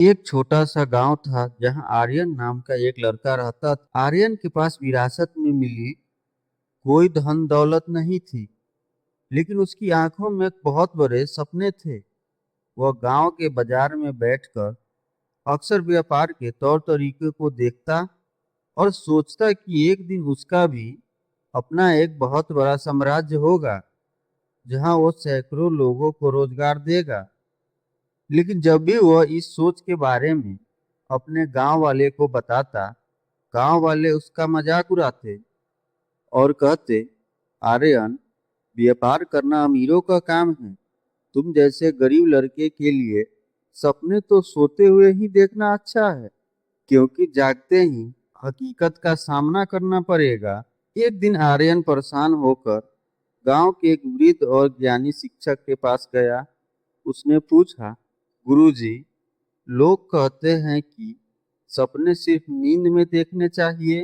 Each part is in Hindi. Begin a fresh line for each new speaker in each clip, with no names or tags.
एक छोटा सा गांव था जहां आर्यन नाम का एक लड़का रहता था। आर्यन के पास विरासत में मिली कोई धन दौलत नहीं थी, लेकिन उसकी आंखों में बहुत बड़े सपने थे। वह गांव के बाजार में बैठकर अक्सर व्यापार के तौर तरीके को देखता और सोचता कि एक दिन उसका भी अपना एक बहुत बड़ा साम्राज्य होगा, जहां वो सैकड़ों लोगों को रोजगार देगा। लेकिन जब भी वह इस सोच के बारे में अपने गांव वाले को बताता, गांव वाले उसका मजाक उड़ाते और कहते, आर्यन, व्यापार करना अमीरों का काम है। तुम जैसे गरीब लड़के के लिए सपने तो सोते हुए ही देखना अच्छा है, क्योंकि जागते ही हकीकत का सामना करना पड़ेगा। एक दिन आर्यन परेशान होकर गांव के एक वृद्ध और ज्ञानी शिक्षक के पास गया। उसने पूछा, गुरुजी, लोग कहते हैं कि सपने सिर्फ नींद में देखने चाहिए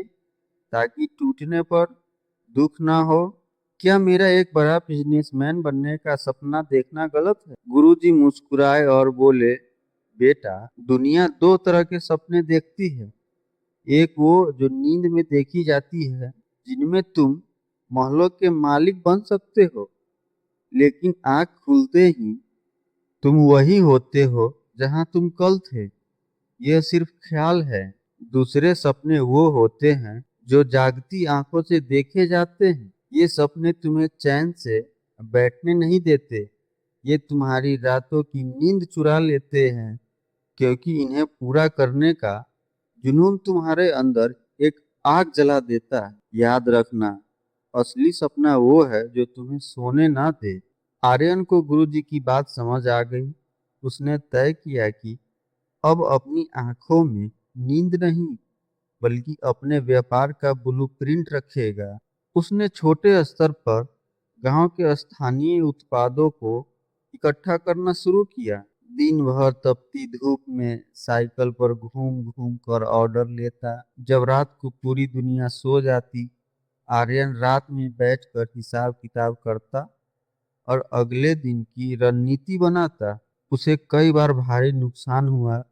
ताकि टूटने पर दुख ना हो। क्या मेरा एक बड़ा बिजनेसमैन बनने का सपना देखना गलत है? गुरुजी मुस्कुराए और बोले, बेटा, दुनिया दो तरह के सपने देखती है। एक वो जो नींद में देखी जाती है, जिनमें तुम महलों के मालिक बन सकते हो, लेकिन आंख खुलते ही तुम वही होते हो जहां तुम कल थे। यह सिर्फ ख्याल है। दूसरे सपने वो होते हैं जो जागती आंखों से देखे जाते हैं। ये सपने तुम्हें चैन से बैठने नहीं देते। ये तुम्हारी रातों की नींद चुरा लेते हैं, क्योंकि इन्हें पूरा करने का जुनून तुम्हारे अंदर एक आग जला देता है। याद रखना, असली सपना वो है जो तुम्हें सोने ना दे। आर्यन को गुरुजी की बात समझ आ गई। उसने तय किया कि अब अपनी आंखों में नींद नहीं, बल्कि अपने व्यापार का ब्लूप्रिंट रखेगा। उसने छोटे स्तर पर गांव के स्थानीय उत्पादों को इकट्ठा करना शुरू किया। दिन भर तपती धूप में साइकिल पर घूम घूम कर ऑर्डर लेता। जब रात को पूरी दुनिया सो जाती, आर्यन रात में बैठकर हिसाब किताब करता और अगले दिन की रणनीति बनाता। उसे कई बार भारी नुकसान हुआ।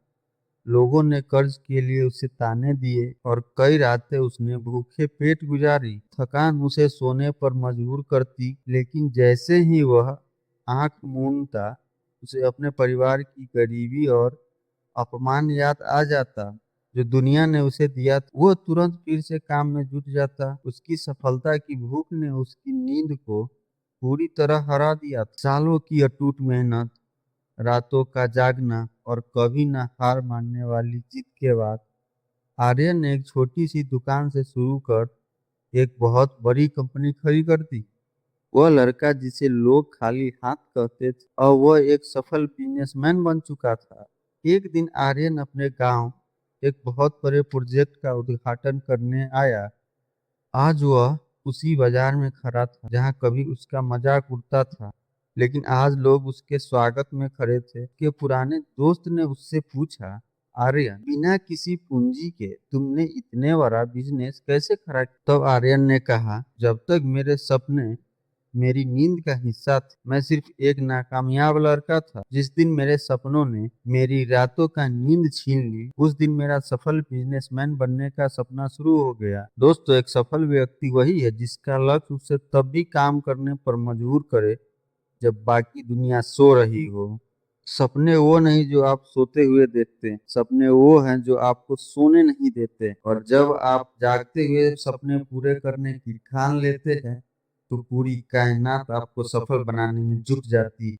लोगों ने कर्ज के लिए उसे ताने दिए और कई रातें उसने भूखे पेट गुजारी। थकान उसे सोने पर मजबूर करती, लेकिन जैसे ही वह आंख मूंदता, उसे अपने परिवार की गरीबी और अपमान याद आ जाता जो दुनिया ने उसे दिया। वो तुरंत फिर से काम में जुट जाता। उसकी सफलता की भूख ने उसकी नींद को पूरी तरह हरा दिया। सालों की अटूट मेहनत, रातों का जागना और कभी न हार मानने वाली जिद के बाद आर्यन ने एक छोटी सी दुकान से शुरू कर एक बहुत बड़ी कंपनी खड़ी कर दी। वह लड़का जिसे लोग खाली हाथ कहते थे, और वह एक सफल बिजनेसमैन बन चुका था। एक दिन आर्यन अपने गांव एक बहुत बड़े प्रोजेक्ट का उद्घाटन करने आया। आज वह उसी बाजार में खड़ा था जहां कभी उसका मजाक उड़ता था, लेकिन आज लोग उसके स्वागत में खड़े थे। के पुराने दोस्त ने उससे पूछा, आर्यन, बिना किसी पूंजी के तुमने इतने बड़ा बिजनेस कैसे खड़ा किया? तब आर्यन ने कहा, जब तक मेरे सपने मेरी नींद का हिस्सा थे, मैं सिर्फ एक नाकामयाब लड़का था। जिस दिन मेरे सपनों ने मेरी रातों का नींद छीन ली, उस दिन मेरा सफल बिजनेसमैन बनने का सपना शुरू हो गया। दोस्तों, एक सफल व्यक्ति वही है जिसका लक्ष्य उसे तब भी काम करने पर मजबूर करे जब बाकी दुनिया सो रही हो। सपने वो नहीं जो आप सोते हुए देखते हैं, सपने वो हैं जो आपको सोने नहीं देते। और जब आप जागते हुए सपने पूरे करने की ठान लेते हैं, तो पूरी कायनात आपको सफल बनाने में जुट जाती है।